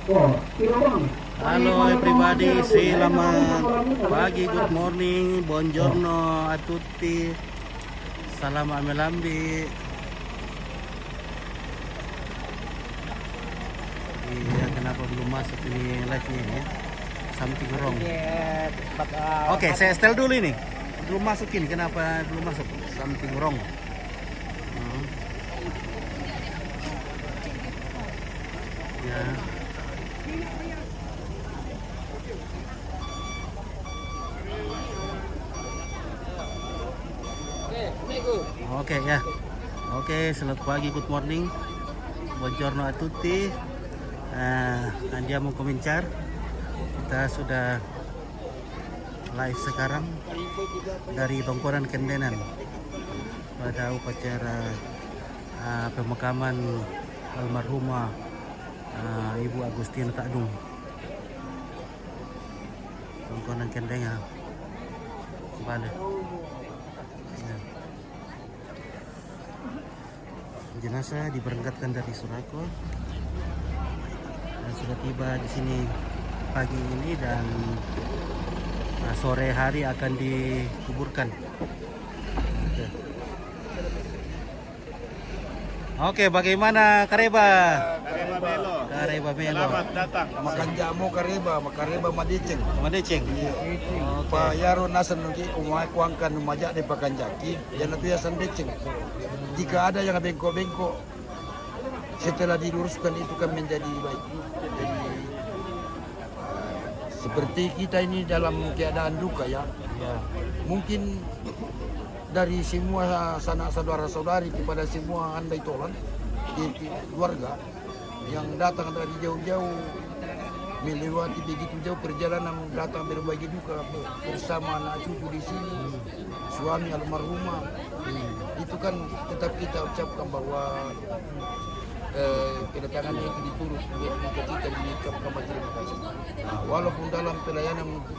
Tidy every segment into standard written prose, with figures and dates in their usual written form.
Halo everybody, selamat pagi, good morning, buongiorno a tutti, salam amelambi. Iya, kenapa belum masuk ini live-nya ya? Something wrong. Oke, saya setel dulu ini. Belum masuk ini, kenapa belum masuk? Something wrong. Ya. Oke ya. Oke, selamat pagi, good morning. Buongiorno a tutti. Andiamo cominciare. Kita sudah live sekarang dari Bangkoran Kendenan pada upacara pemakaman almarhumah Ibu Agustina Takdung. Bangkoran Kendengan. Balik. Jenazah diberangkatkan dari Surako dan sudah tiba di sini pagi ini dan sore hari akan dikuburkan. Oke, bagaimana Kareba? Kareba Melo. Selamat datang. Makan jamu Kareba Madiceng. Madiceng. Pak Yaro nasan nungki kumai kuangkan majak di Pakanjaki, yang itu ya sandiceng. Jika ada yang bengkok-bengkok, setelah diluruskan itu kan menjadi baik. Jadi seperti kita ini dalam keadaan duka ya. Mungkin dari semua sanak saudara-saudari kepada semua andai tolan di keluarga yang datang dari jauh-jauh melewati begitu jauh perjalanan datang berbagi duka bersama anak cucu di sini, suami almarhumah, itu kan tetap kita ucapkan bahwa kedatangannya itu diturut kita diucapkan terima kasih. Nah, walaupun dalam pelayanan untuk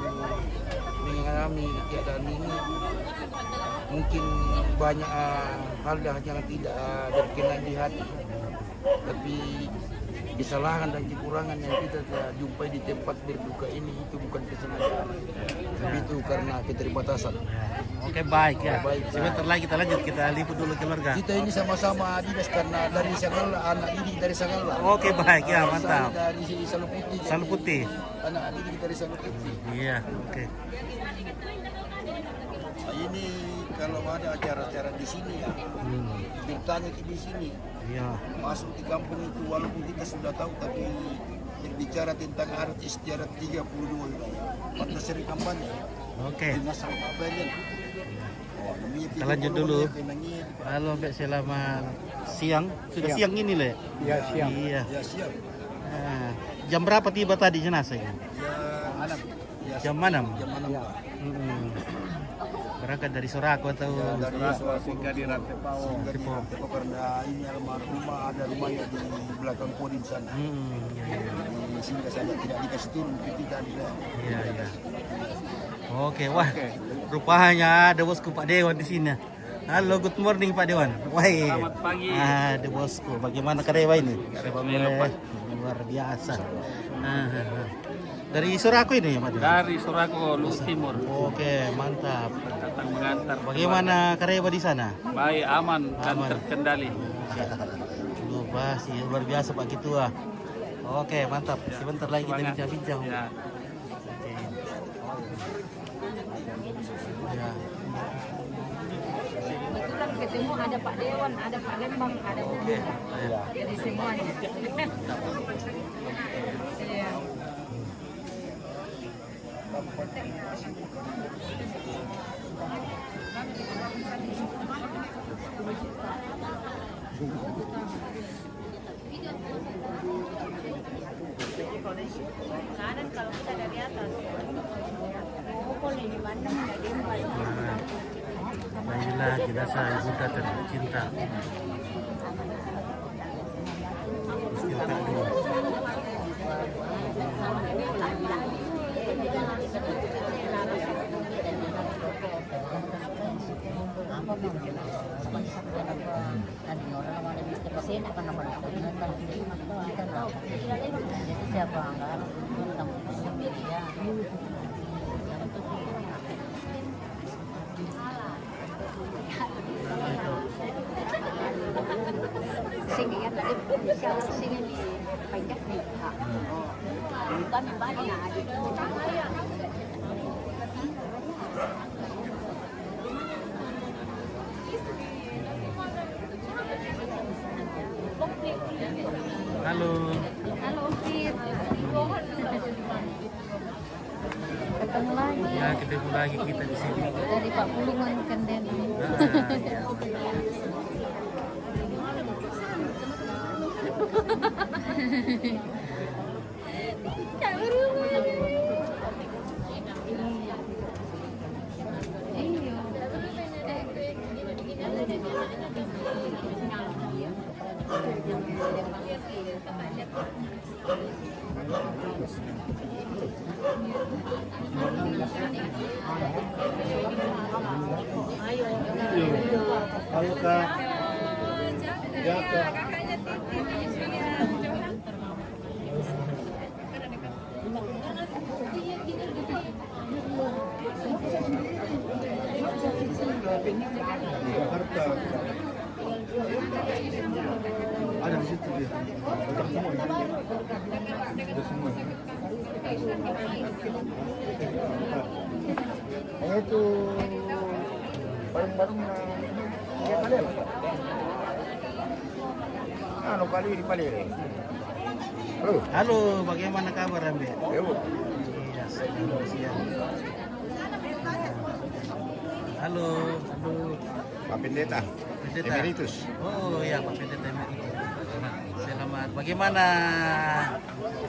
mengalami keadaan ini mungkin banyak hal yang tidak berkenan di hati, tapi kesalahan dan kekurangan yang kita jumpai di tempat berduka ini itu bukan kesengajaan, tapi itu karena keterbatasan. Oke, baik ya. Baik, sebentar lagi kita lanjut, kita liput dulu keluarga. Kita ini sama-sama Adidas karena dari Sangala, anak didik dari Sangala. Oke, baik ya, mantap. Saya dari Saluputih. Saluputih. Anak didik dari Saluputih. Iya, oke. Nah, ini kalau ada acara-acara di sini ya, bertanya di sini. Iya. Masuk di kampung itu walaupun kita sudah tahu, tapi berbicara tentang adat istiadat 32 wilayah. Pada seri kampanye. Oke. Dinas Kabupaten. Kita lanjut dulu. Halo Mbak, selamat siang. Sudah siang ini le? Iya, siang. Iya. Ya, siang. Jam berapa tiba tadi jenazahnya? Ya, malam. Ya, Jam 6. Jam 6. Ya. Berangkat dari Sorako atau Dari Singga di Rantepao. Karena ini almarhumah ada rumahnya di belakang Kodim sana. Di Singga sana tidak dikasih turun ketika ada. Iya. Oke, wah. Rupanya ada bosku Pak Dewan di sini. Halo, good morning Pak Dewan. Wah. Selamat pagi. Ada bosku. Bagaimana Kareba ini? Kareba Melo, Pak. Luar biasa. Dari Sorako ini ya, Pak Dewan? Dari Surako, Lus Timur. Oke, mantap. Datang mengantar. Bagaimana Kareba di sana? Baik, aman dan Aman. terkendali. Luar biasa Pak Ketua. Oke, mantap. Sebentar lagi kita Semangat. bincang-bincang. Ya. Oke. Ya. Kebetulan ketemu ada Pak Dewan, ada Pak Lembang, ada Oke. jadi semuanya. Iya. Kanan kalau kita dari atas. Pukul ini Bandung dari Nah, inilah jenazah ibunda tercinta. Agustina Takdung. siapa enggak kamu sendiri ya. Sige ya tadi siya sige di pajak nih. Kami balik na adik. Halo. Halo, Kit. Ketemu lagi. Ya, ketemu lagi kita di sini. Dari Pak Pulungan Kenden. Ya. Halo Kak. Ya Kak. Jakarta. Ada di situ dia. Udah semua. Itu paling-paling ya kali lah. Anu kali di paling. Halo. Halo, bagaimana kabar Ambe? Ayo. Iya, siang. Halo. Halo. Pak Pendeta. Pendeta. Emeritus. Oh iya, Pak Pendeta Emeritus. Selamat. Bagaimana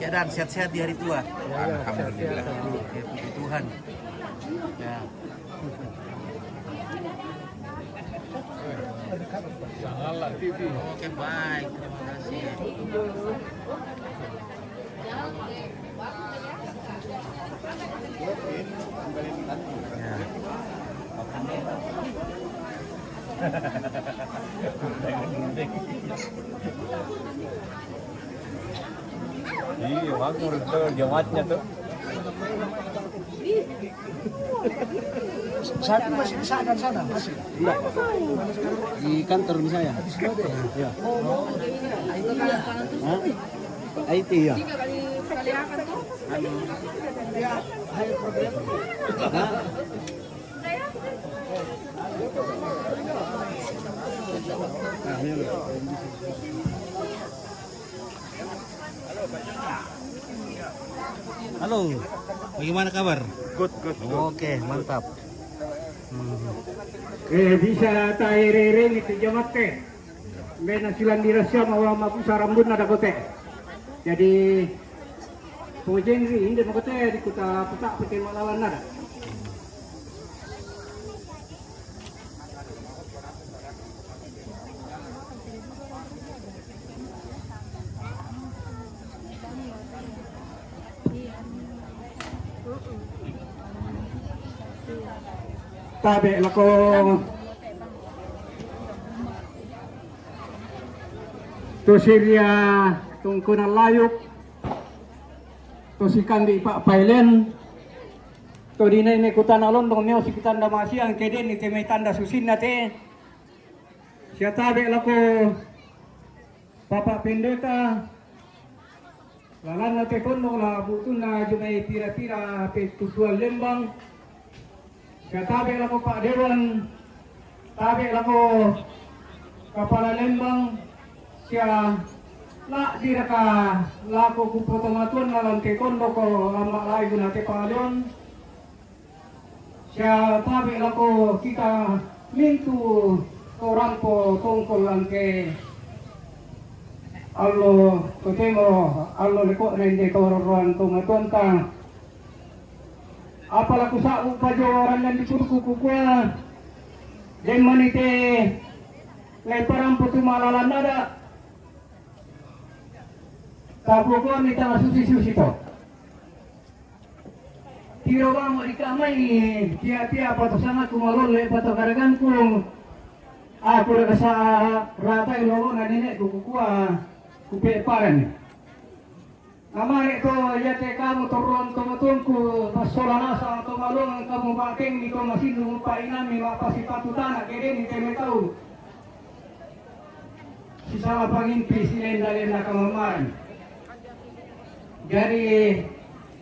keadaan sehat-sehat di hari tua? Alhamdulillah. Ya, puji Tuhan. Ya. Oke, baik. Terima kasih. Ya. Iya, makmur tuh jemaatnya tuh. Saat ini masih di sana masih. Iya. Di kantor di saya. Iya. Hah? IT ya. Halo. Hah? Halo. Bagaimana kabar? Good. Oke, mantap. Bisa tairere itu jamatte. Bena silan dirasya mawa mapusa rambut nada kote. Jadi pojeng ri inde makote di kota petak pete malawan nada. Tabe lako to Syria tungkuna layuk to sikan di Pak Pailen to dinay ne kutana londong neo sikitan damasi ang keden ni temay tanda susin nate siya tabe lako Papa Pendeta lalan na te kono la butun na jumay pira-pira pe tutuan Lembang. Siya tabi lang ko Pak Dewan, tabi lang ko Kepala Lembang, siya la dira ka lako kupotongatuan lalang ke kondo ko lambak lai guna te palion. Siya tabi lang ko kita mintu orang ko tungkol lang ke allo kutemo allo liko rende kororuan tungatuan ta. Apalagi sa upajoran yang dikurku kukuya dan manite leparan putu malalan nada tapuko ni tanga susi to tiro ba mo ikamay tiya pato sana kumalon le pato karagan ko ako na sa rata ilo na nene kukuya kupe paran Namanya itu yate kamu turun tumutungku pasola nasa atau malung kamu bakeng ni kau masih lupa inami apa sifat utana kene ni kene tahu. Sisa pangimpi sinen dalem na kamamaran. Jadi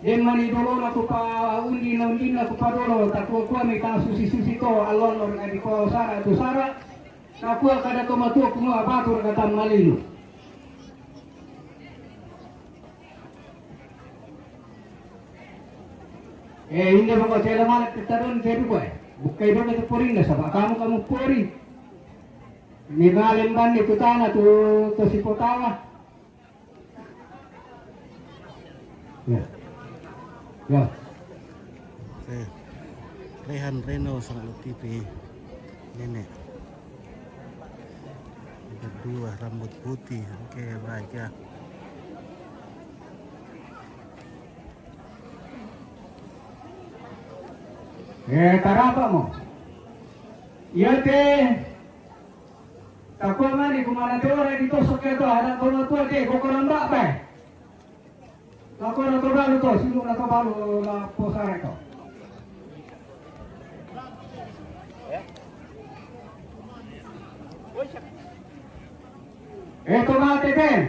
demani dulu na pa undi na pa dulu takwa kwa may susi to alon or ngadi ko sara tu sara. Nakua kada tomatu kuma batur kata malinu. Hindi mo ko sila man kita doon sabi ko bukay doon ito puring na sabak kamu puri. Nilalim ban ni tutana tu si potawa. Ya. Ya. Rehan Reno sang TV nenek. Kedua rambut putih. Oke, baik ya. Tarapa mo. Yate takwa mani kumana teore dito soketo ada kono tua de kokoran ba ba. Lako na to balu to sino na to balu la posare to. Tomate ten.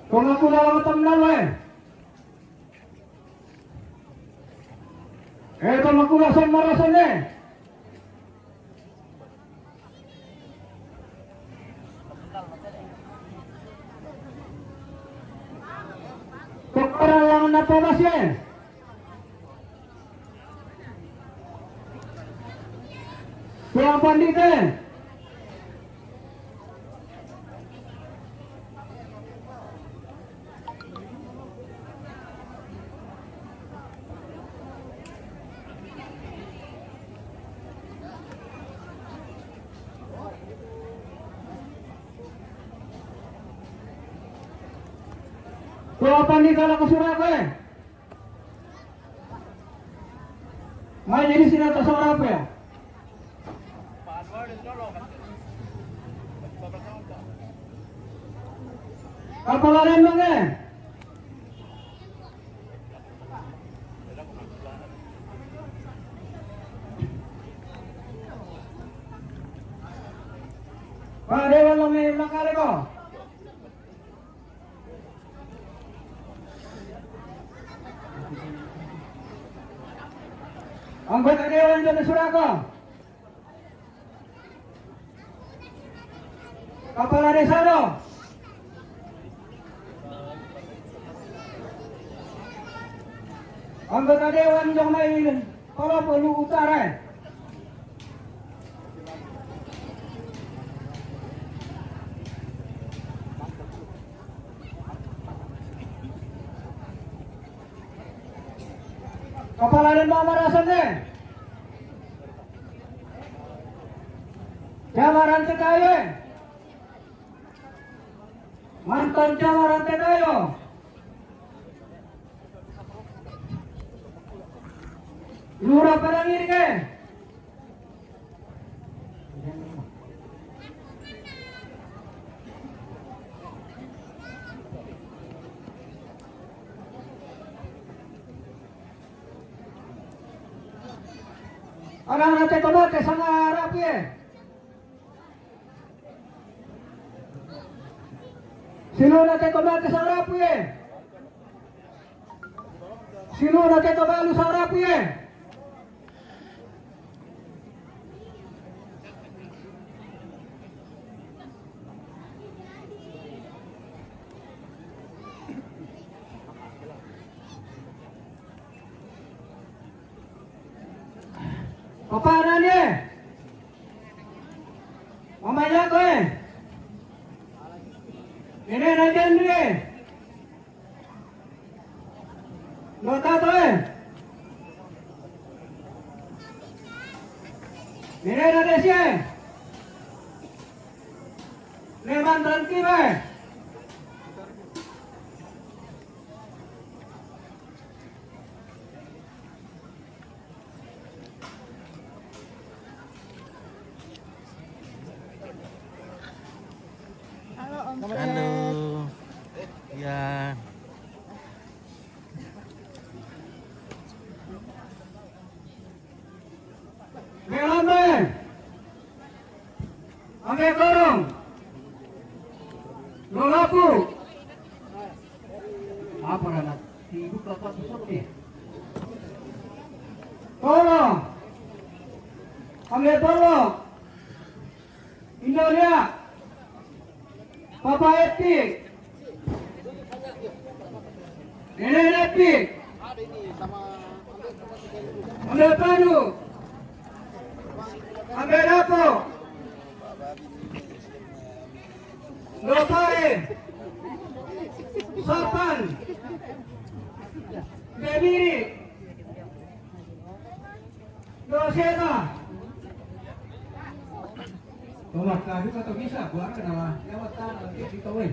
Kung ako na lang tamnan mo Ito magkulasan marasan eh. Tukara lang natulas yan. Kaya panditin. Kaya pandita lang kasura ko eh. May jadi sinata sa orap ya. Kapalaran lang eh. Padewan lang may lakari ko. Anggota Dewan dan Surako. Kepala Desa do. Anggota Dewan yang main Polo Pelu Utara. Kepala dan Mama Rasannya. Jamaran Tetayo. Mantan Jamaran Tetayo. Lurah Padangiri ke? Anak-anak tekonote sama rapi eh. Sino na tekonote sa rapi eh. Sino na tekobalo sa rapi eh. Papanan niya. Mamaya ko eh. Ini nandiyan niya. Nota to eh. Ini nandiyan siya. Leman tranquilo eh. Ya. Melambai. Ambil korong. Lolaku. Apa anak? Hidup bapak seperti. Tolong. Ambil tolong. Indonesia. Papa Epic. Nenek Epic. Ambil padu. Ambil dapur. Lopare. Sapan. Bebiri. Dosena. Tolak kadu atau bisa buat kenapa? Lewat tanah nanti dikawin.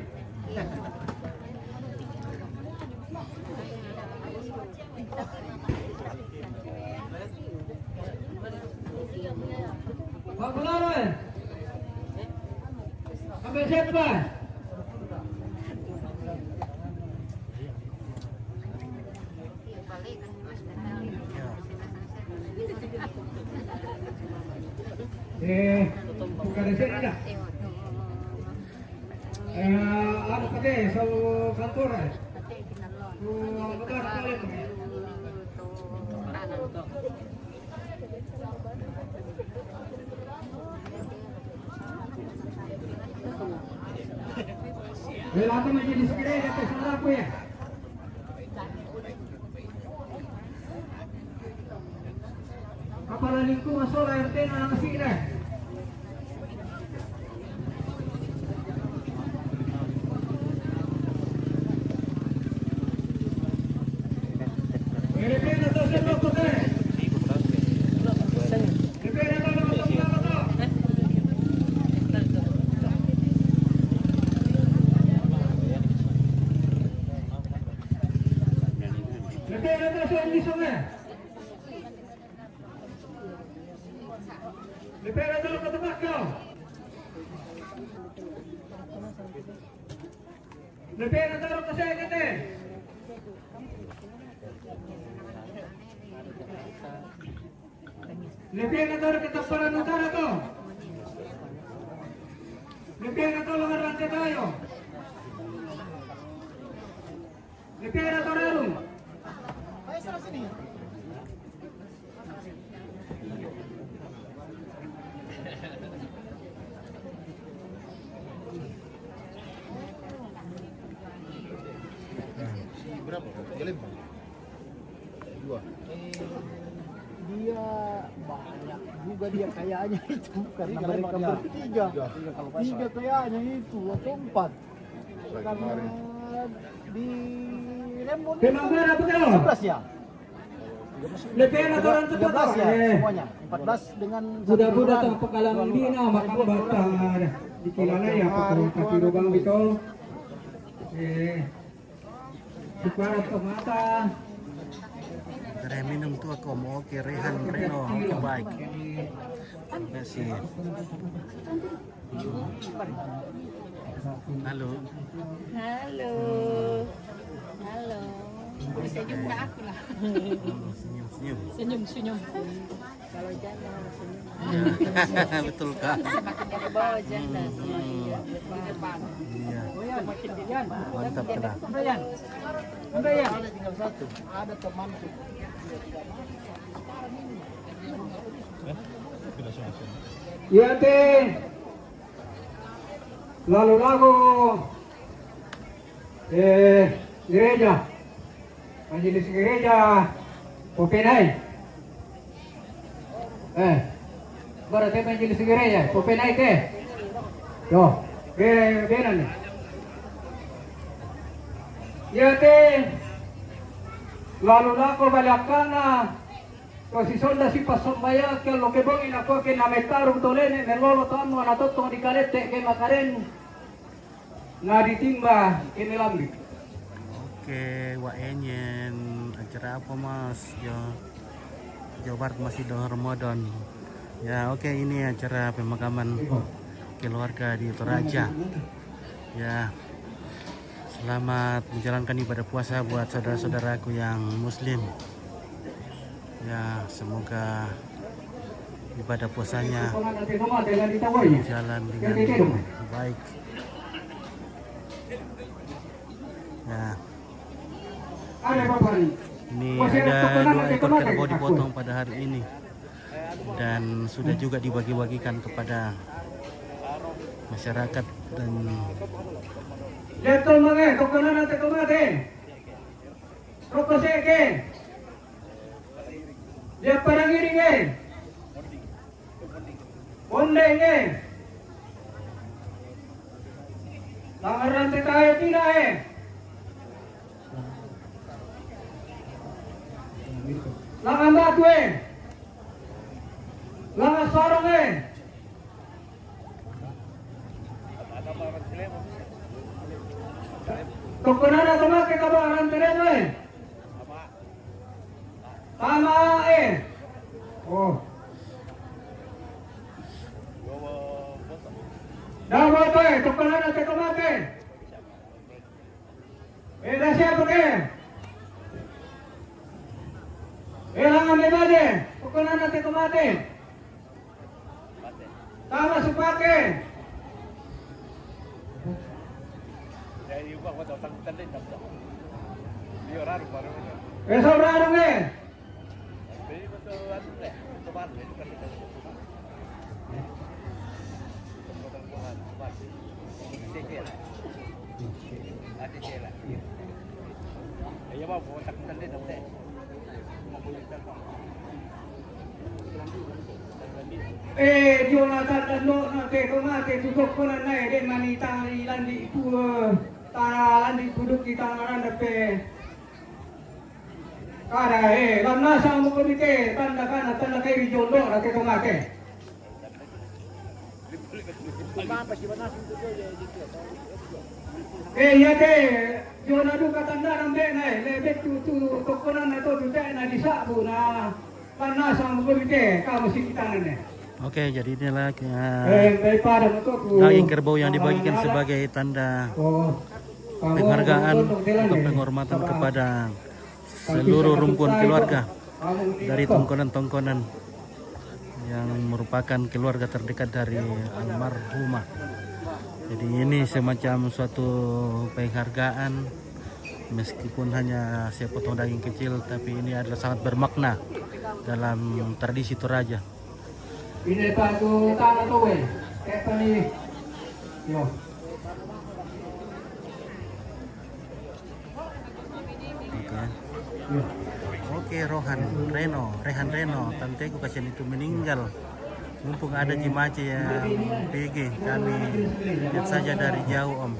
Pak Bularan. Ambil siapa? Bukan di sini dah. Ano pa din sa kantor eh. Lugar palit. Wala ka man di sekre dito sa lapo ya. Kapalaling ko masola yung tena ng sila. Libera dulu ke tempat kau. Libera dulu ke saya kata. Libera dulu ke tempat utara kau. Libera dulu ke rantai tayo. Libera dulu. Berapa? 3 lempang? 2. Dia banyak juga dia kayaknya itu karena mereka bertiga. Tiga kayaknya itu atau 4. Karena di Rembon Kemana betul? 11 ya. Libera dulu ke 13 ya semuanya. 14 dengan budak-budak ang pagkalang dina makambata dikilala ya kapirubang ito sukarat tomata Dari minum tuh aku mau kirehan Reno baik. Terima kasih. Halo. Halo. Halo. Senyum ke aku lah. Senyum. Senyum. Kalau janda senyum. Ya. Betul kak. Makin ke bawah janda senyum. Di depan. Iya. makin Yan. Mantap kena. Udah ya. Tinggal satu. Ada temanku. Yate lalu gereja majelis gereja Popenai berarti majelis gereja Popenai ke yo benar nih yate lalu balakana kasi sonda si pasambaya ke lo que bongin ako ke nametarum tolene melolo tamo anatotong di kalete ke makaren na ditimba ke nilambi. Oke, waenyen acara apa mas? Jawa Barat masih dalam Ramadan. Ya oke, ini acara pemakaman keluarga di Toraja. Ya Selamat menjalankan ibadah puasa buat saudara-saudaraku yang muslim. Ya, semoga ibadah puasanya jalan dengan baik. Ya. Ini ada 2 ekor kerbau dipotong pada hari ini dan sudah juga dibagi-bagikan kepada masyarakat dan Jatuh mange, tokonan nanti tomate. Rokok seke. Dia parang iringe. Bondenge. Tangan rantai tayo tinae. Langan batwe. Langan sarong Tokonan atau make kabaran tereno Tama Oh. Dawa to tokonan atau make. Dah siapa ke? Langan memade. Tokonan atau mate. Tama supake. Sobrang Jonathan dan lo nanti kemati duduk pernah naik dan manita landi itu tanah landi duduk di tangan depe. Kada lamna sama komite tanda kay jondo nanti kemati. Ya deh, Jonadu katanda nambe naik lebek tu tokonan itu juga na disabu na lamna sama komite kamu sih kita nih. Oke, jadi inilah Daripada daging kerbau yang dibagikan sebagai tanda penghargaan untuk penghormatan kepada seluruh rumpun keluarga dari tongkonan-tongkonan yang merupakan keluarga terdekat dari almarhumah. Jadi ini semacam suatu penghargaan meskipun hanya sepotong daging kecil, tapi ini adalah sangat bermakna dalam tradisi Toraja. Ini patu tanah tu kayak tadi. Yo. Oke, Rehan Reno, tanteku kasihan itu meninggal. Mumpung ada Jimace yang PG, kami lihat saja dari jauh Om.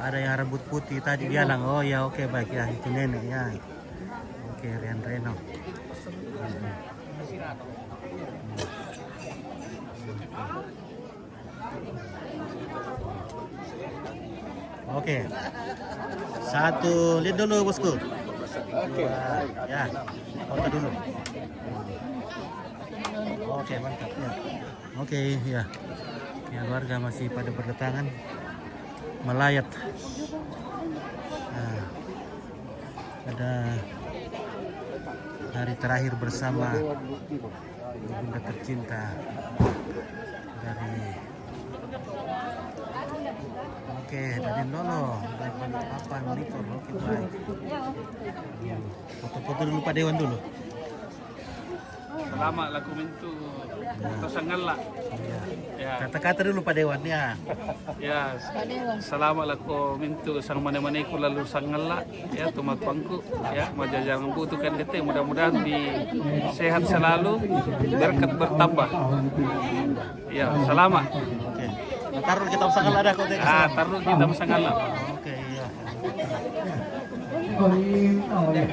Ada yang rambut putih tadi dia bilang, oh ya oke baik ya itu nenek ya. Oke, Rehan Reno. Oke, satu lihat dulu bosku. Oke, ya, foto dulu. Oke, mantap ya. Oke, ya, warga masih pada berdatangan melayat. Nah, ada hari terakhir bersama bunda tercinta dari. Oke, dari Lolo, dari Papa monitor. Oke, baik. Foto-foto dulu Pak Dewan dulu. Selamat laku mintu Tosangala. Ya. Kata-kata dulu Pak Dewan ya. Ya, selamat laku mintu sang mana-mana ku lalu sangala ya tumatwangku ya majajang butuhkan dete mudah-mudahan di sehat selalu berkat bertambah. Ya, selamat. Oke. Taruh kita sangala ada kok. Taruh kita sangala. Oke, iya. Oh iya.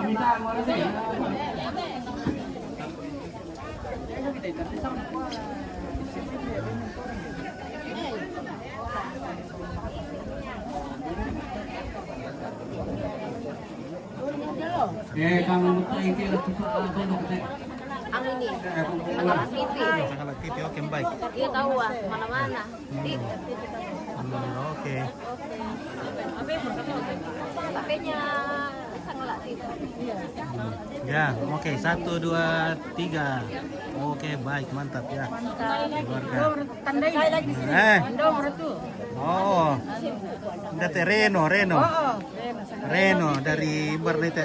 Minta Kang itu tunduk kita. Ang ini, Sakalat TV. Sakalat TV, oke baik. Iya tahu ah, mana-mana. Oke. HP-nya Sakalat TV. Ya, oke. 1, 2, 3. Oke, baik, mantap ya. Keluarga. Tandai lagi di sini. Oh. Dati Reno. Reno dari Bernita.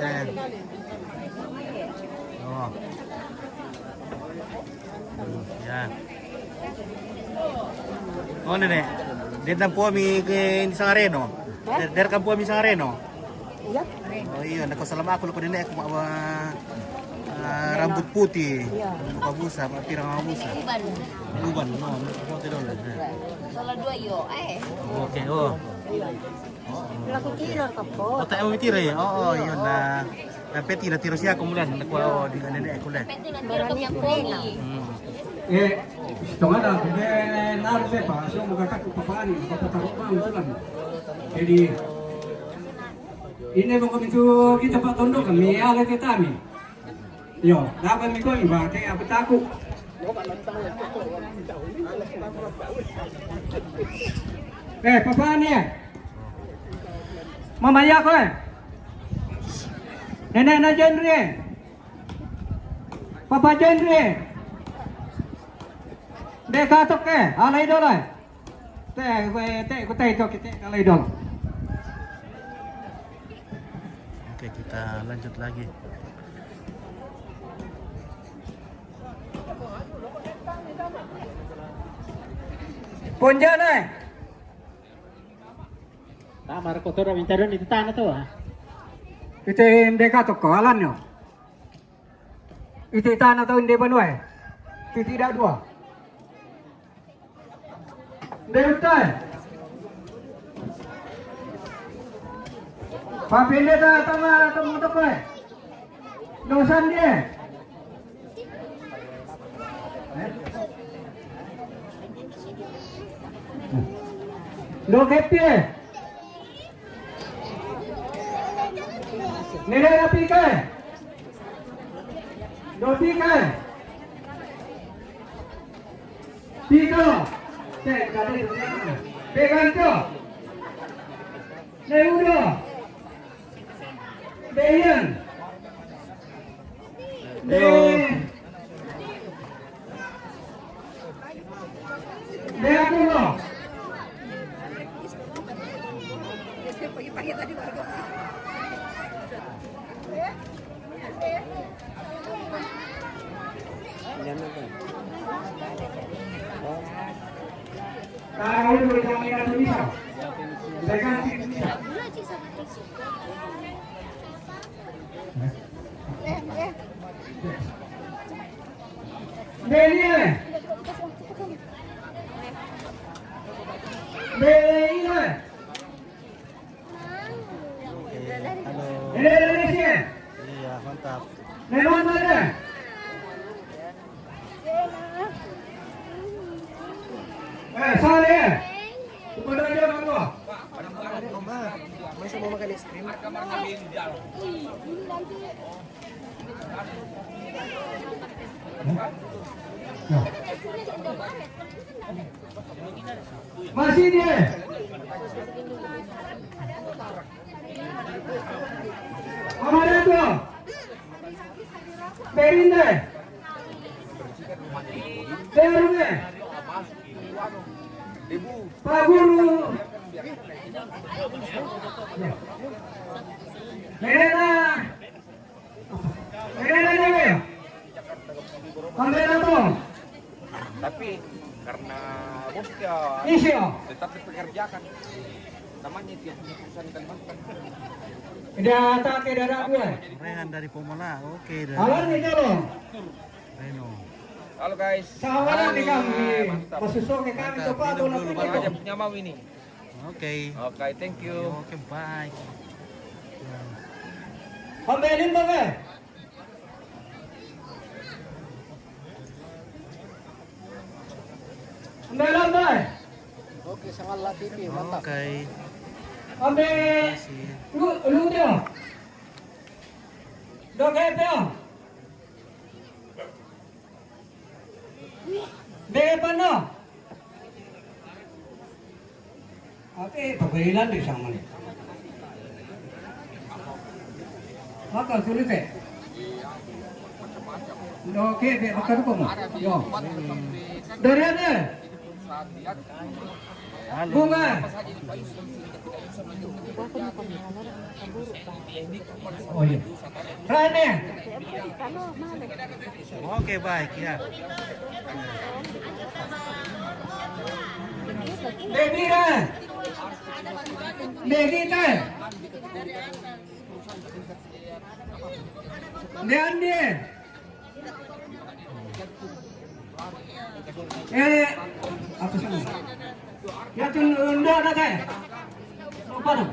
Oh. Ya. Oh, Nenek. Dia po mi ke sa Reno. Der kan po mi sa Reno. Iya. Oh iya, nakasalam ako ko din ako rambut putih. Muka busa, pirang busa. Uban, no, mo tidol. Salah dua yo, Oke, oh. Laku kilo ka po. Oh, tayo mi tira ya. Oh, yun na. Peti na tiro siya kumulan. Nakuha di nenek ko lang. Pwede na tiro kami ang pogi. Ito nga na, kung naroon pa, so magkakako pa paano, papatakot pa ang sulan. Jadi, ini mo kami kita pa tondo kami, alat kita mi. Yo, dapat mi ko, iba, kaya apa takut. Papaano ya? Mamaya ko Nenek na genre. Papa genre. Dekatok alay dolay. Ko ito kita alay dol. Oke, kita lanjut lagi. Punjan Tama ko to minta doon itu tanah tuh. Ito dekatok ko alan nyo. Ito tanah to hindi banway. Tidak dua. Deutay. Papinde ta tama tumutok ko Dosan dia. Lo kepi. Nere rapi ka. Do pika. Pika. Peganto. Neudo. Beyan. Beakulo. Tahu dulu kami ada bisa. Saya bisa. Beliau. Beliau. Halo. Indonesia. Iya, mantap. Memang mana? Saleh. Kepada dia kamu. Masih mau makan es krim? Masih dia. Mana tu? Perinde. Perinde. Pak Guru. Mereka. Mereka ni. Kamera tu. Tapi karena bosnya Isyo. tetap dipekerjakan namanya tiap perusahaan Kalimantan. Tak ada gue. Rehan dari Pomola. Oke, dari Awan ni jalo. Reno. Halo guys. Sawaran ni kami. Mantap. Pasusok ni kami tu Pak tu nak Baru pergi. aja punya mau ini. Oke. Oke, thank you. Oke, baik. Pembelin bang. Ambil lambai. Oke, Sangalla TV, mantap. Okay. Ambil lu dia. Dok dia. Depan no. Oke, pagkailan di sama ni. Maka sulit eh. Oke, dia bakal ko mo. Yo. Dari ada. Bunga. Oh iya. Rane. Oke, baik ya. Bebira. Begita. Deande. Apa sih? Ya tun unda ada kan? Apa tu?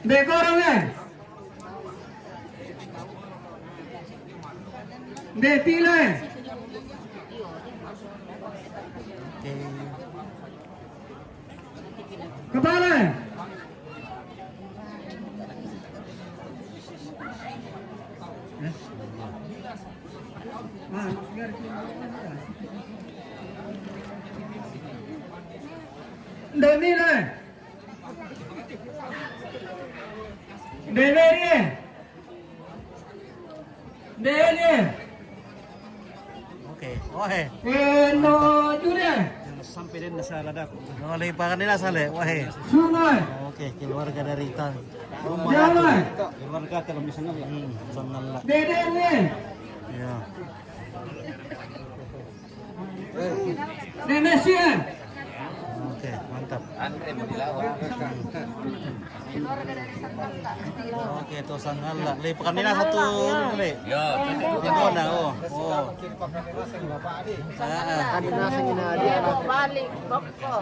Begorongnya. Betile. Okay. Kepala. Domine. Deverie. Dele. Okay. Wahe. No jure. Sampai din sa ladak. Nolay pa kanila sale. Wahe. Sungai. Okay, keluarga dari Tan. Jalan. Keluarga kalau misalnya Sangalla. Dedele. Ya. Nenesia. Oke, mantap. Andre mau dilawan. Oke, itu Sangalla. Le, pakan nila satu le. Ya, Di mana? Oh. Oh. kanina sa ginadi. Balik, bako.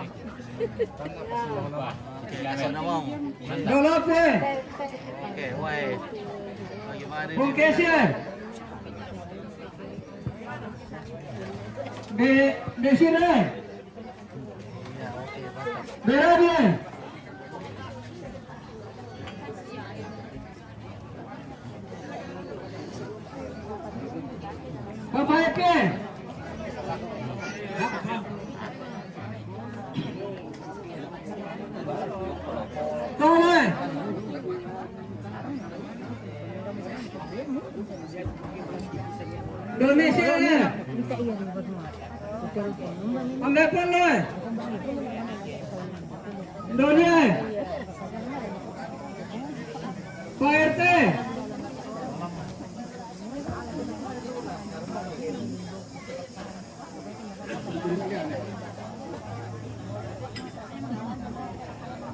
Sana mo. Dolope. Oke, wae. Bagaimana ini? Bungkesia. Desire. Ya, oke, mantap. Berade. Papaike. Tole. Domisili. Ambil pole. Donya. Pak RT.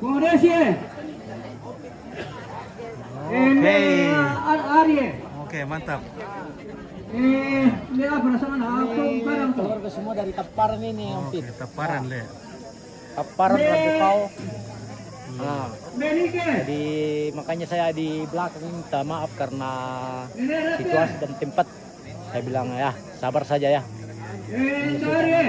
Koresye. Oke. Arye. Oke, mantap. Ini apa rasanya? Aku barang tuh. Keluarga semua dari Taparan ini, Om Oke, Pit. teparan le. Taparan Radipau. Nah, Benike. jadi makanya saya di belakang minta maaf karena situasi dan tempat. Saya bilang ya, sabar saja ya. Arye.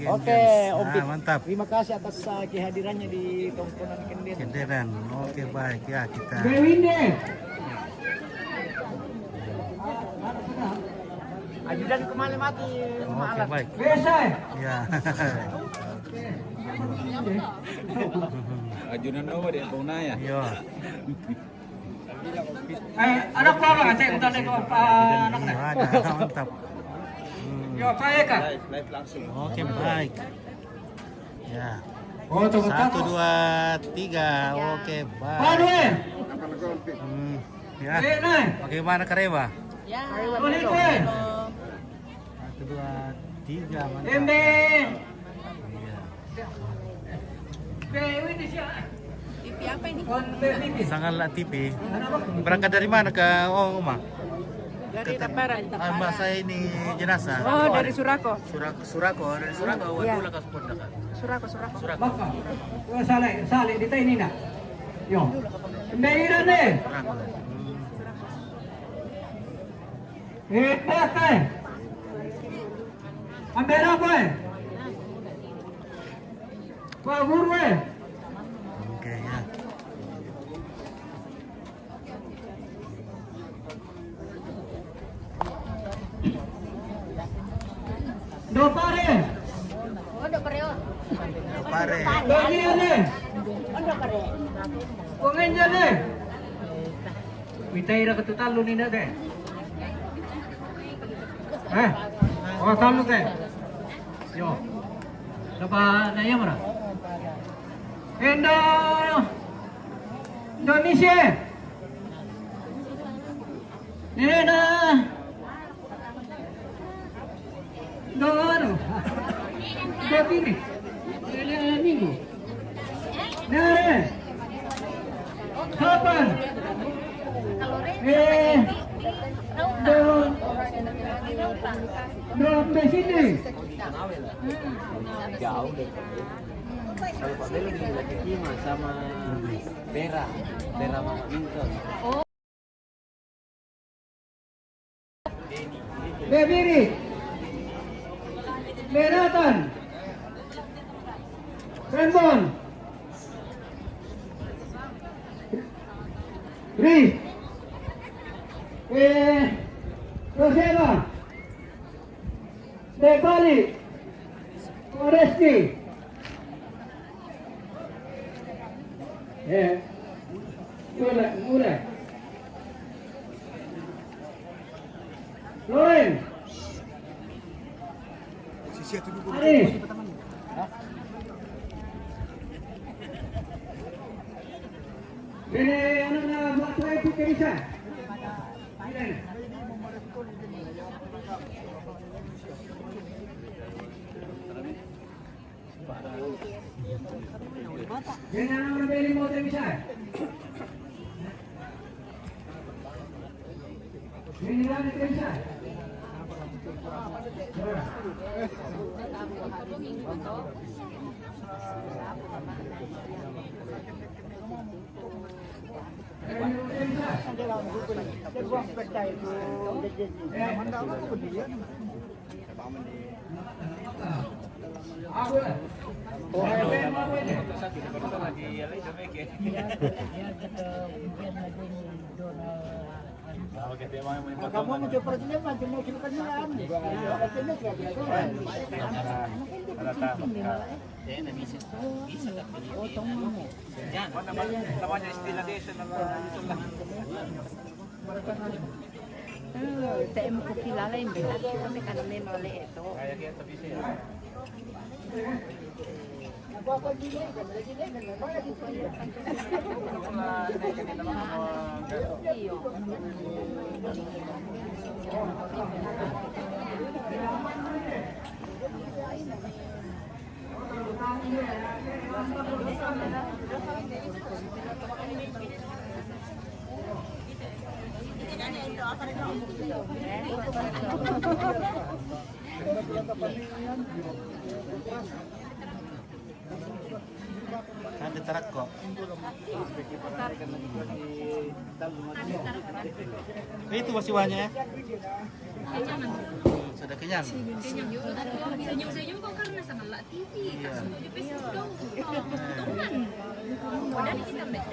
Oke, Om Pit. Mantap. Terima kasih atas kehadirannya di Tongkonan Kendir. Kenderan. Oke, baik ya kita. Bewinde. Ajudan kemana mati? Oke, baik. Besai. Ya. Ajunan apa dia Puna ya? Yo. Anak apa kan saya udah tengok anak Iya, ada. Mantap. Yo, baik kan? Oke, baik. Ya. Oh, tuh 1, 2, 3. Oke, baik. Panwe. Ya. Nai. Bagaimana Kareba? Ya, Polite. 1, 2, 3. Mantap. Embe. Iya. Dewi di sini. pipi apa ini? Kon bebi. Sangalla TV. Berangkat dari mana ke rumah? Dari Taparan. Mbak saya ini jenazah. Oh, dari Surako. Surako, dari Surako. Wadula ka Suponda ka. Surako. Surako. Baka. Oh, sale di tayo nina. Yo. Embe ira ne. Surako. Bakay. Ambil apa? Pak Guru. Oke ya. Dopare. Ondo pareo. Pare. Bagi ini. Ondo pare. Kongin jadi. Mitay ra katutalo ni na deh. Oh talo deh. Yo. Napa naya mana? Indonesia. Ini na. Ano? Ini. Ini minggu. Nare. Kapan? Sampai sini. Jauh deh. Kalau Pak Bel lagi Kima sama Vera Mama Minton. Bebiri. Meratan. Rembon. Ri. Roseva. Depali. Oresti. Mulai. Loren. Ari. Ini anak-anak buat saya itu bisa. Jangan membeli motor bisa. Ini lagi bisa. Kamu mau coba macam mau kita kan? Namanya istilah desa na ito lang. Tayo mo kilala yung bilang. Kami ka namin mali ito. Kaya kaya tabi siya. Ada terak kok. Itu masih banyak ya? Sudah kenyang. Senyum-senyum kok karena sama Lak TV. Kamu di Facebook dong. Tonton. Udah kita mbak.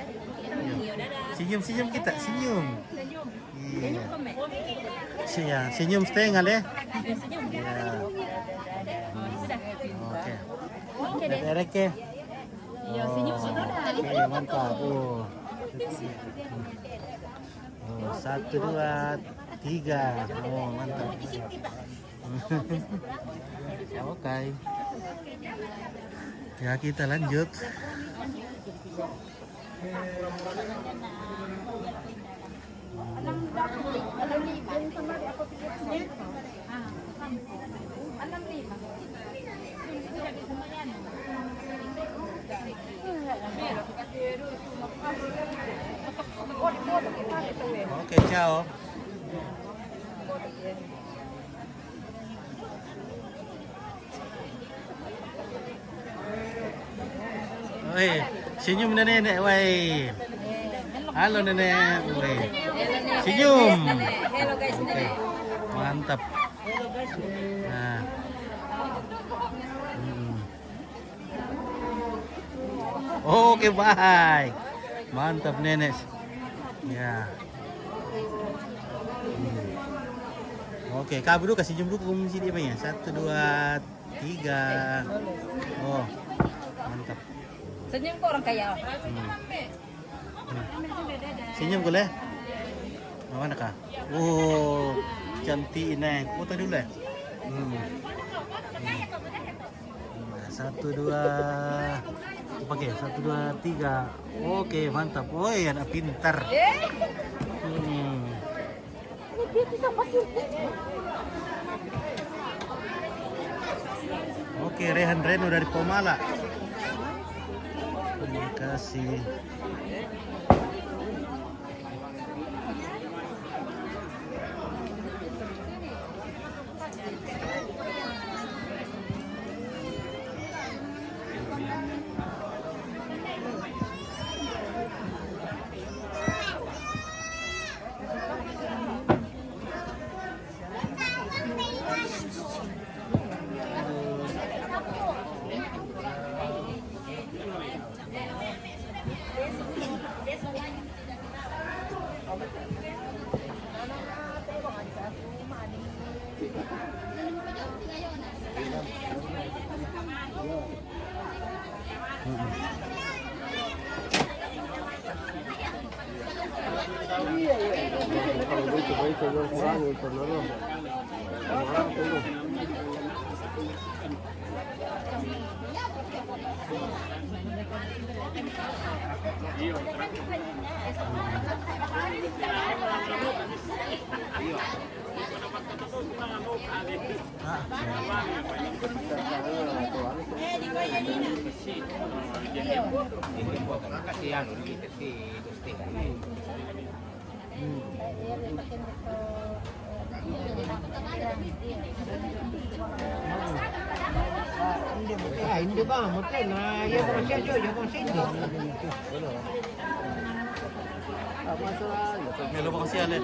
Senyum kita, senyum. Senyum. Iya. Komen. Iya, senyum setengah deh. Senyum. Iya. Sudah. Oke. Oke deh. Derek ya. Iya, senyum sudah. Oke, mantap. Oh, 1, 2, 3. Oh, mantap. Oke. Ya, kita lanjut. Oke, ciao. Woi, senyum nenek, woi. Halo nenek, woi. Senyum. Hello guys. Oke. Mantap. Nah. Oke, baik. Mantap, Nenek. Ya. Oke, kak dulu kasih jam dulu ke komisi dia ya. 1, 2, 3. Oh, mantap. Senyum kok orang kaya. Senyum boleh? Mana kak? Oh, cantik ini. Foto dulu ya. Nah, 1, 2. Oke, 1, 2, 3. Oke, mantap. Oh, ya, anak pintar. Oke, Rehan Reno dari Pomala. Terima kasih. Hindi ba? Mungkin na yung mga siya yung mga siya. Melo ba kasi alit?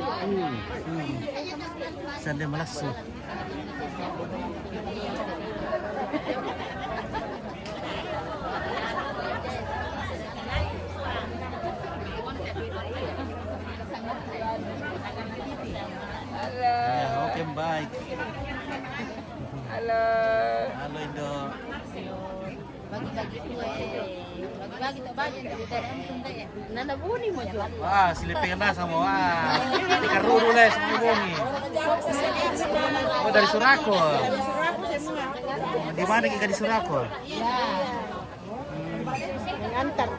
Saan din malaso? Oke, baik. Halo. Halo, Indo. Bagi-bagi kue. Bagi-bagi tak banyak dari tadi ya. Nana buni mau jual. Wah, silipin na sama wah. Ikaruru les ngomongin. Oh, dari Surako. Di mana kita di Surako? Ya. Mengantar.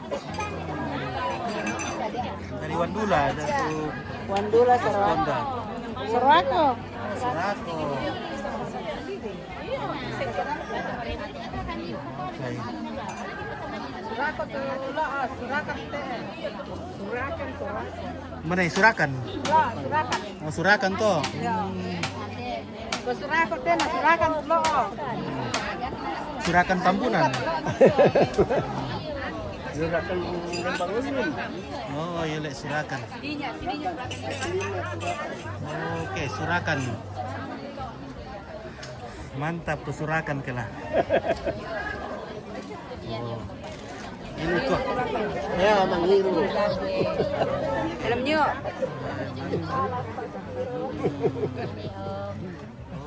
Dari Wandula, dari Wandula Surako. Surako. Surako. Okay. Surako tu lah, Surakan teh. Surakan. Mana yang Surakan? Surakan. Oh, Surakan tuh. Surako teh, Surakan lo. Surakan Tambunan. Surakan Lembangunin. Oh, iya lek Surakan. Oke, Surakan. Mantap tuh Surakan kelah. Oh. Ini kok. Ya, mangiru. Dalamnya.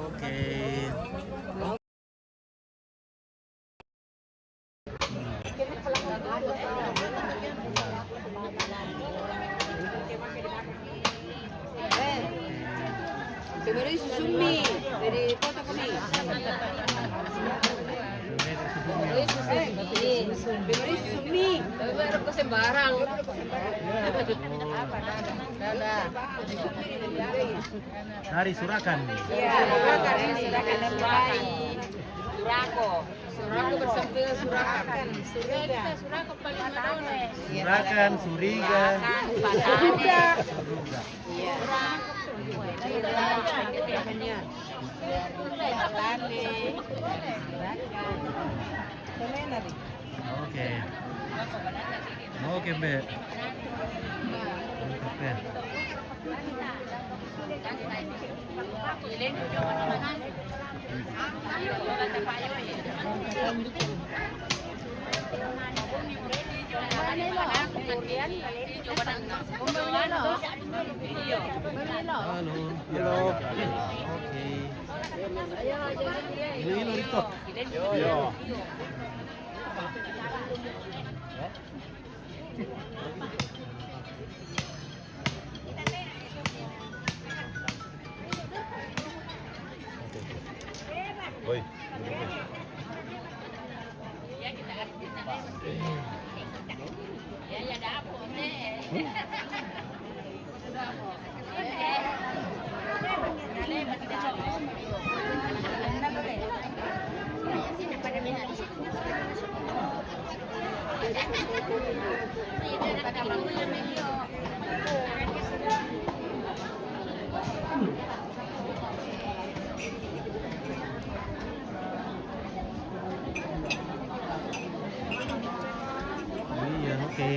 Oke. Beri susumi, beri foto kami. Beri susumi. Baru ke sembarang. Dari Surakan. Ya, Surakan ini Surakan terbaik. Surako. Surako bersempil Surakan. Surako paling mana? Surakan, Suriga. Patane. Suruga. Iya. Oke. Oke, Be. Oke. Halo. Halo. Oke. Hilo ito. Oi. Iya, oke.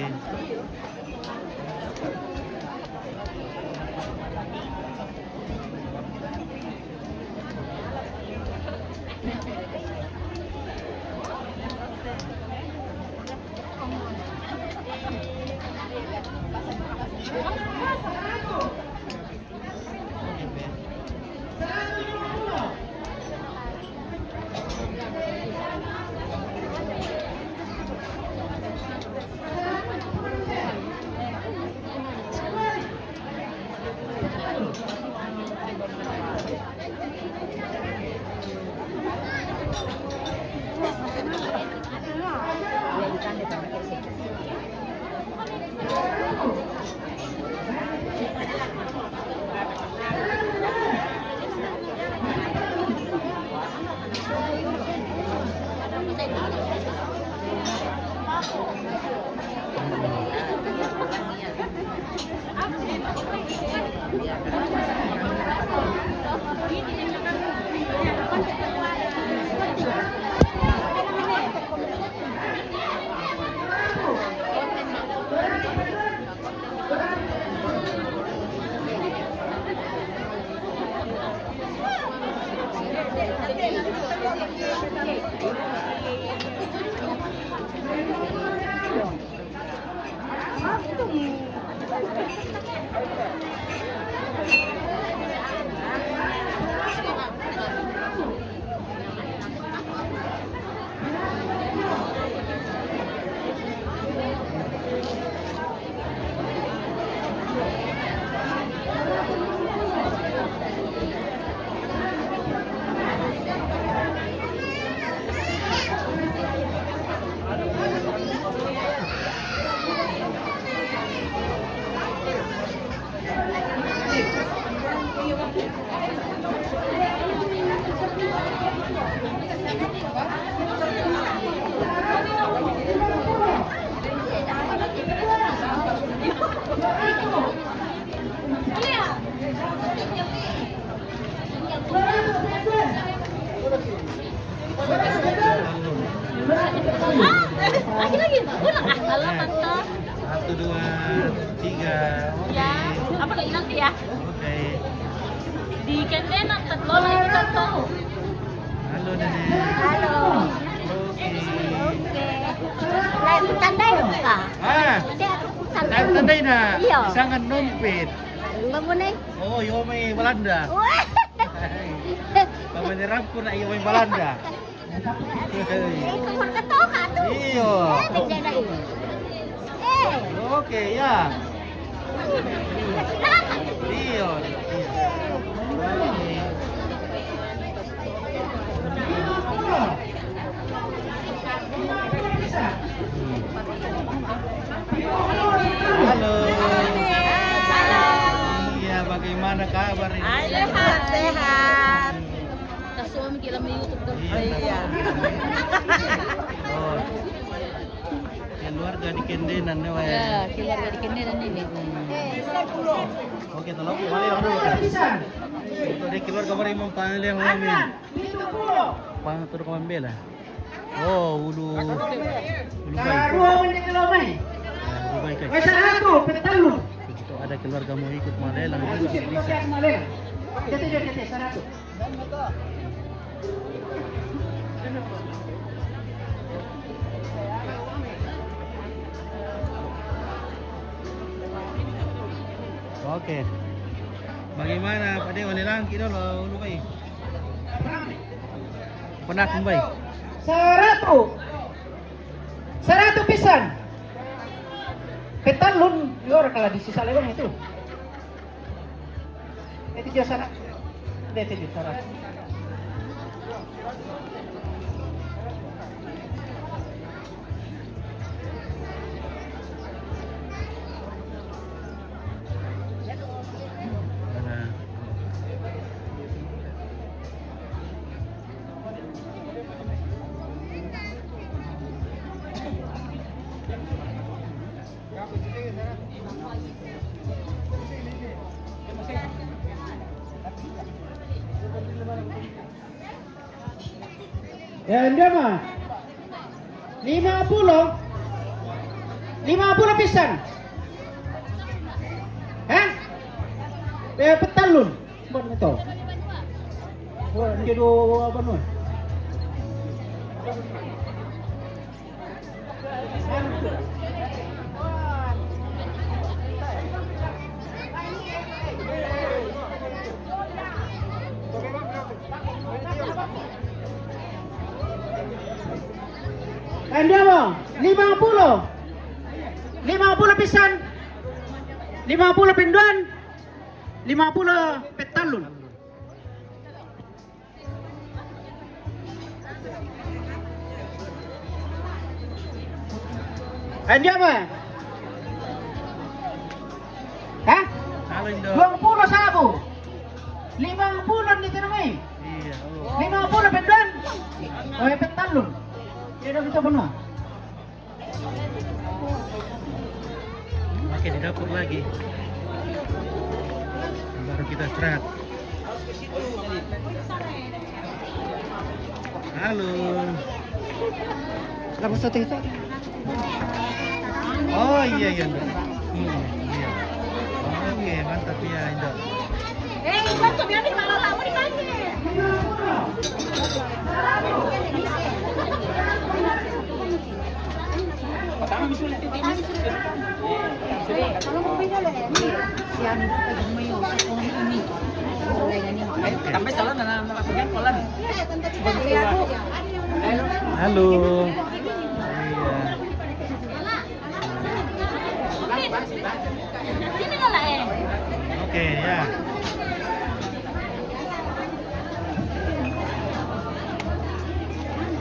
Lagi-lagi, ulang ah. Halo tante. 1, 2, 3. Ya, apa lagi nanti ya? Oke. Di Kendenan, tatlo lang yung tante. Halo Nenek. Halo. Oke. Lain tandai ka. Ah, Tandai. tandai na. Iya. Isangan numpit. Bangunay. Oh, iyo may Belanda. Wah. Pamanirap ko na iyo may Belanda. Kamar ka to ka to. Iyo. Bigla na iyo. Oke, ya. Iyo. Halo. Iya, bagaimana kabar ini? Sehat. Kasuami kita may YouTube daw. Iya. Oh. Keluarga di Kendenan nih, Wak. Ya, keluarga di Kendenan ini. Oke, tolong mari orang dulu. Untuk di keluarga mari mempanggil yang kami. Pang turun ke Mambela. Oh, ulu baik. Dua menit ke lomai. Ulu baik. Masa aku, petalo. Atau ada keluarga mau ikut malelang juga bisa. Jati, 100. Oke. Bagaimana Pak Dewan nilang kilo lo lu bay? Pernah kumbay? 100 pisan. Petalun, yor kalau di sisa lewang itu. Itu dia sana. Itu dia sana. Ya, dia mah 50 pisan. Petalun. Buat itu. Buat jodoh apa nun? Anda mau 50 pisan, 50 pinduan, 50 petalun. Anda apa? Hah? Halo Indo. 20 50 nih namanya. Iya, 50 pinduan. Oh, petalun. Tidak bisa benar. Oke, di dapur lagi. Baru kita istirahat. Halo. Lama satu itu. Oh iya Indo. Iya. Oke, mantap ya Indo. Bantu biar di malah tamu dipanggil. Sampai salah na nakapagyan pala. Halo. Iya. Sini lah Oke ya.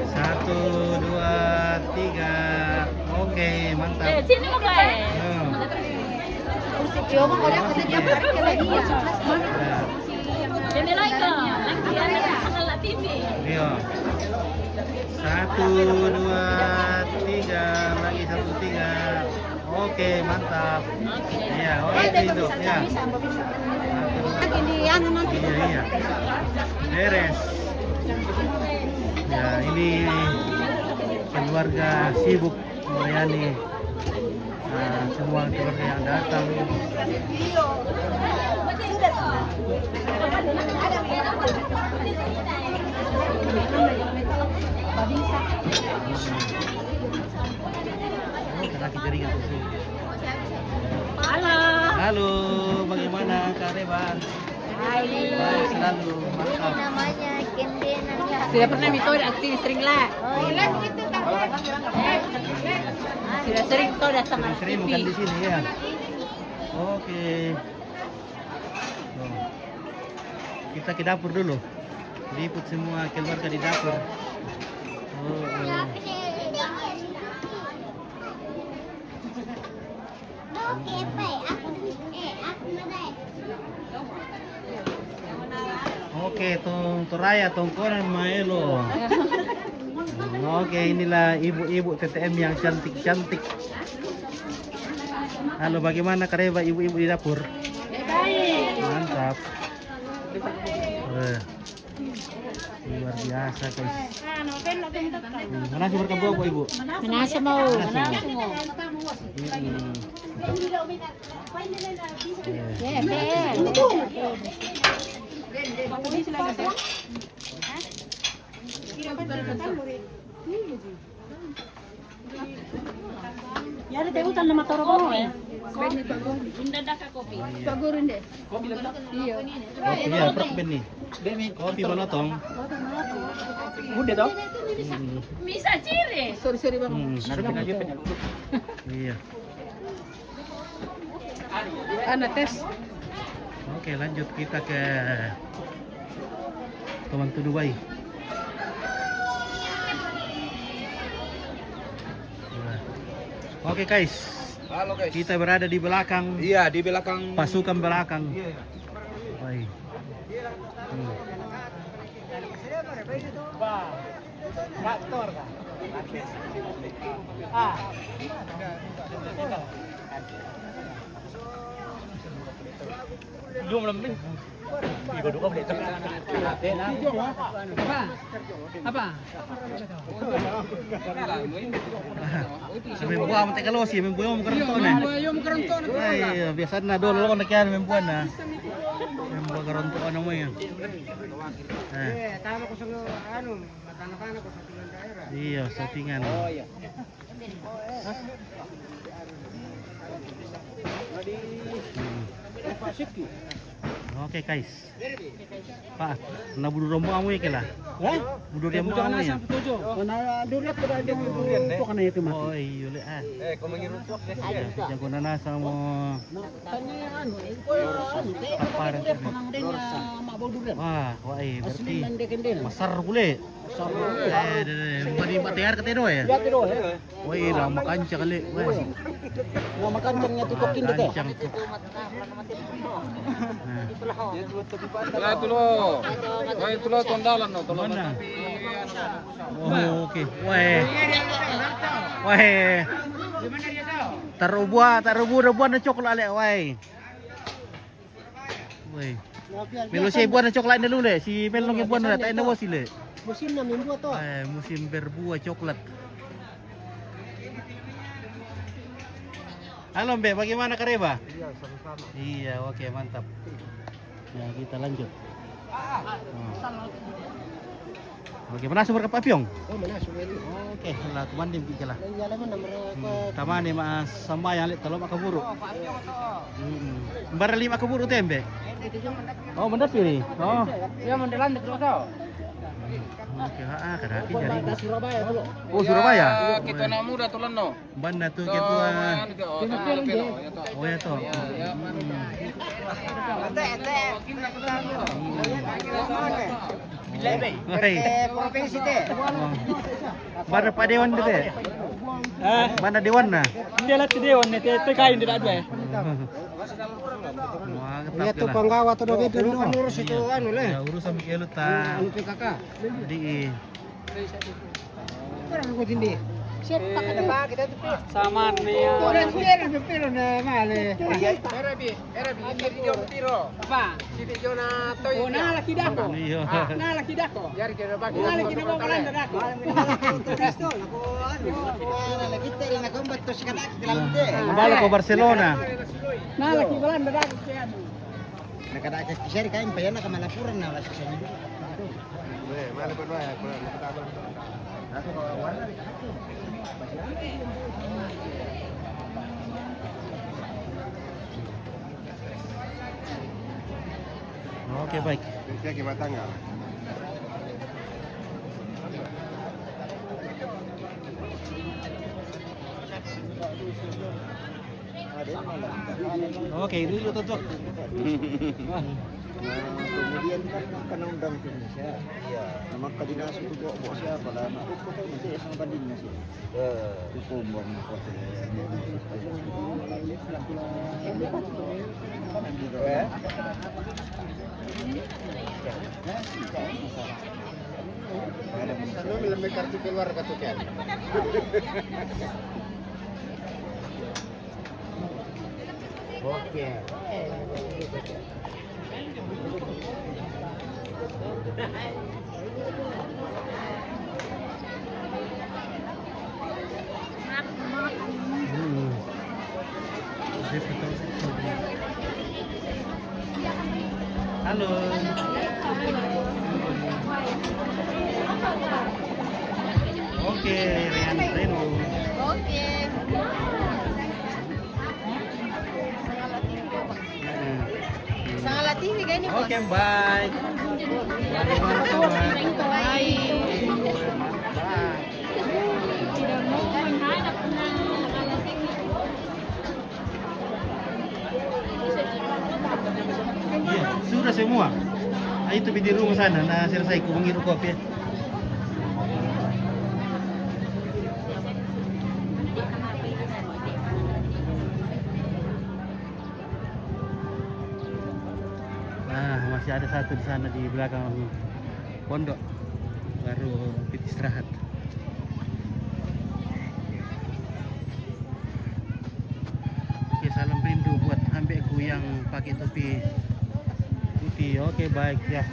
Satu, dua, tiga. Oke, mantap. Sini mo ba Yo mo ko lang kasi dapat kaya iya. Jadi like lagi ada Sanggala TV. Iya. Satu, dua, tiga. Lagi satu, tiga. Oke, mantap. Iya, oke itu. Ya. Lagi di ano nanti. Iya. Beres. Ya, ini keluarga sibuk melayani semua keluarga yang datang. Halo, bagaimana Kak Reban? Baik selalu, mantap. Namanya Kendi Nangla. Sudah pernah metode aksi sering lah. Oh, iya gitu kan. Sudah sering tuh datang Sering bukan di sini ya. Oke. Tuh. Kita ke dapur dulu. Liput semua keluarga di dapur. Oke, tong Toraya, tong Koran Maelo. Oke, inilah ibu-ibu TTM yang cantik-cantik. Halo, bagaimana Kareba ibu-ibu di dapur? Baik. Mantap. Luar biasa guys. Mana sih berkabuah bu ibu? Manasa mau. Manasa mau. Ya ada hutan nama toro mo ya. Bunda dah ka kopi. Pagurin deh. Iya, berat ben nih. Kopi mana tong? Udah toh? Bisa ciri. Sorry bang. Iya. Anak tes. Oke, lanjut kita ke Taman Dubai. Oke guys, Halo guys. kita berada di belakang Iya, di belakang pasukan belakang. Baik. Belum lebih. Ibu duka boleh. Apa? Sa membuah mo teka losi, membuah mo karonton eh. Yung karonton. Ay, biasa na dolo ko nakyan membuah na. Membuah karonton ano mo yan. Tama ko sa ano, matana-tana ko sa tulang daerah. Iya, settingan. Oh iya. Oke guys. Pak, na budu rombo amu ya kela. Budu rombo amu ya. Mana dulat ko ada itu kan itu mah. Oh iya le ah. kung mangirutok Jago na nasa mo. Paparan Wah, wah berarti besar pule. Mani matear katero ya. Wah, lama kanca kali. Wah. Nama kancangnya tutukin deh. Kancang tuh. Wala ito lo. Wala ito lo tondalan no. Tolong. Mana? Oh, oke. Wah. Wah. Tarubuan na coklat ale, wah. Wah. Melo si buah na coklat na lule. Si Melong buah na tayo na wasile. Musim na membuat toh. Musim berbuah coklat. Halo Mbak, bagaimana Kareba? Iya, sama-sama. Iya, oke mantap. Ya kita lanjut. Oke, mana sumber ke Papyong? Oh, mana sumber. Oke, lah kumandim kita lah. Ya laman nomor Tamani mas sambayang lit tolong makaburu. Mbara lima kaburu tembe. Oh, benar pilih. Oh. Ya mendelan terus toh. Oke, kadaki jadi. Surabaya dulu. Oh, Surabaya. Kita na muda tulan no. Banda tuh gitu. Oh ya toh. Provinsi teh. Banda Pak Dewan deh. Banda Dewan nah. Dia lah si Dewan nih, itu kain tidak ada. Wah, Ya tuh penggawa tuh dobe dulu kan urus itu anu le. Ya urus sama kelu ta. Anu PKK. Di. Kurang ko tindi. Siap pakai apa kita tuh. Sama nih. Orang sendiri pipiro na male. Erabi, video tiro. Apa? Video na toy. Oh, na laki dako. Iya. Na laki dako. Yari kira bagi. Na laki na balanda dako. Pistol ako ano. Lagi teh na kombat to sa dalam teh. Kembali ke Barcelona. Na laki balanda dako kaya. Nakadakas kisari kain pa yan nakamalapuran na wala sa inyo. Oke, baik. Oke, dulu tutup. Nah, kemudian kan undang Indonesia. Iya. Nama kadinas itu bawa siapa lah? Nah, itu kan nanti sama bandingnya sih. Hukum bang Lebih kartu keluar kartu kan. Oke. Halo. Oke, Rian Reno. Oke. Sangat latih nih kayaknya, Bos. Oke, baik. Bagaimana kabar? Baik. Iya, sudah semua. Nah, itu di rumah sana. Nah, selesai ku mengiru kopi. Nah, masih ada satu di sana di belakang pondok. Baru istirahat. Oke, salam rindu buat ambekku yang pakai topi putih. Oke, baik ya.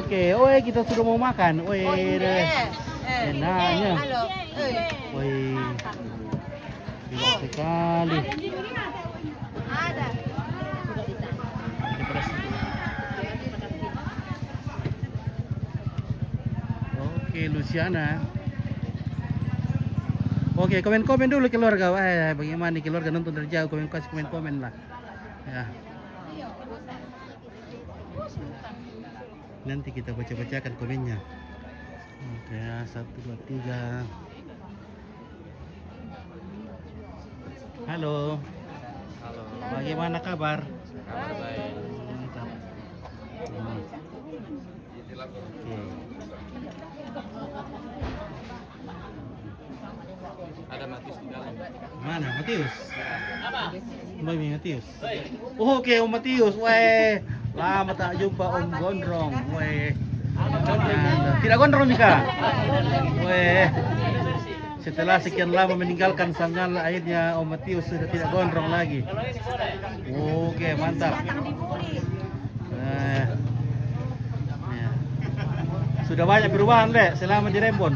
Oke, oi kita sudah mau makan. Oi, enaknya. Halo. Oi, enak sekali. Ada. Oke, Luciana. Oke, komen-komen dulu keluarga. Bagaimana nih keluarga nonton dari jauh? Kasih komen-komen lah. Ya. Nanti kita baca-bacakan komennya. Oke, 1, 2, 3. Halo. Halo. Bagaimana kabar? Kabar baik. Oke. Ada Matius di dalam. Mana Matius? Mami Matius. Oh, oke, Om Matius. Weh, lama tak jumpa Om Gondrong. Weh. Tidak gondrong nih Kak? Weh. Setelah sekian lama meninggalkan Sanggal, akhirnya Om Matius sudah tidak gondrong lagi. Oke, mantap. Ya. Sudah banyak perubahan, Dek, selama di Rembon.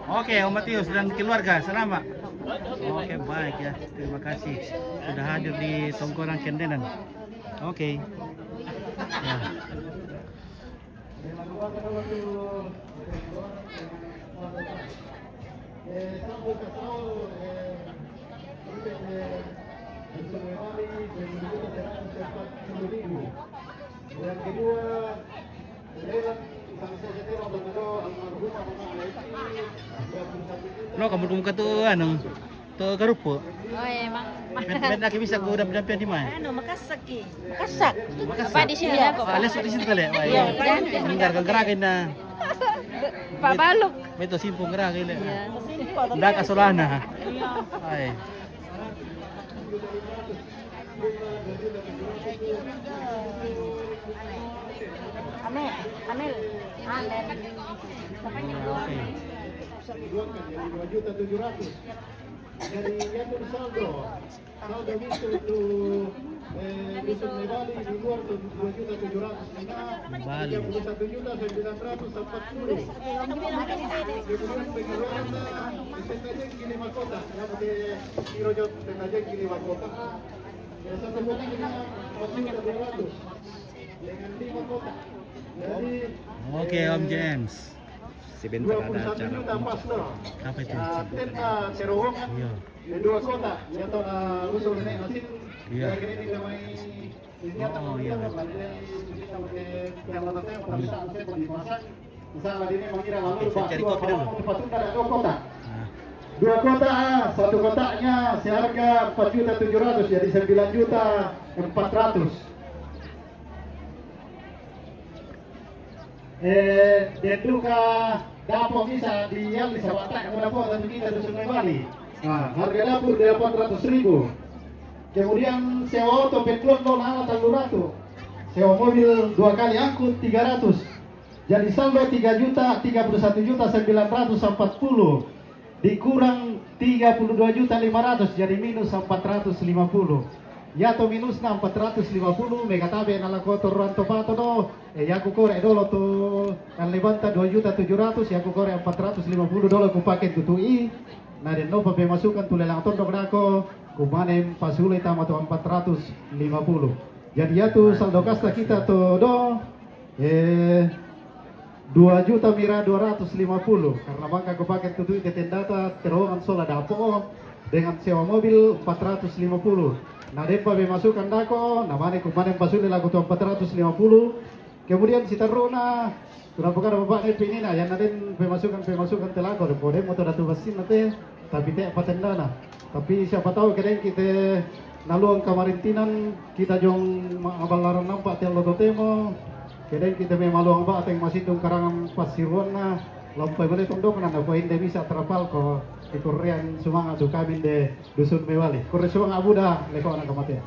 Oke, Om Matius dan keluarga selamat. Oke, baik ya. Terima kasih sudah hadir di Tongkonan Kendenan. Oke. Ya. Yang kedua, No, kamu ke tuh anu, tuh garupo. Oh, emang. Bet lagi bisa ku dapat di mana? Ano, makasak eh. Makasak. Apa di sini ako? Alas di sini kali. Iya. Mendengar gerakin na. Pabalok. Beto simpong gerakin. Ndak kasolana. Ay. Amel. Amel. Oke. 2.700.000 dari Yatur Saldo Visto itu Dusun Medali di luar 2.700.000 Bali. 31.940. Kemudian pengeluaran Sentajeng Gili Makota yang di Hirojot Sentajeng Gili Makota satu bulan kita masih ada 200 dengan 5 kota. Jadi Oke, Om James. sebentar ada acara Apa itu? Tenta Serowongan Iya. di 2 kota yaitu usul ini hasil Iya. ini namanya Oh, iya. Cari kopi dulu. Nah, 2 kota, 1 kotaknya seharga 4.700.000 jadi 9.400.000. Dan duka dapur bisa yang bisa watak kepada dapur dan kita di Sungai Bali. Nah, harga dapur 800.000. Kemudian sewa auto petrol 0 alat 100. Sewa mobil 2 kali angkut 300. Jadi saldo 3.031.940 dikurang 32.500 jadi minus 450. Yato minus na 450 megatabe na lakoto ranto pato do yaku kore dolo to kan levanta 2.700.000 yaku kore 450 dolo ku paket tutui na den no pemasukan tule lang tondo nako kumanem pasule tama to 450. Jadi yatu saldo kasta kita to do 2.250.000 karena bangka ku paket tutui ke tendata terowongan sola dapo dengan sewa mobil 450. Nah, depa masukkan dako, namanya kumanen pasuli lagu tuh 450. Kemudian si teruna, sudah bukan bapak nih pinina, yang naden pemasukan telago, depo motor datu basin nanti, tapi teh patendana. Tapi siapa tahu kadang kita naluang kamarintinan, kita jong abalaran nampak telo temo, kadang kita memaluang ba ateng masih tung karangan pasiruan na, lampai boleh tondok na poin de bisa terapal ko. Di Korean sumang adu kami de dusun mewali. Korea sumang abu dah lekor anak kematian.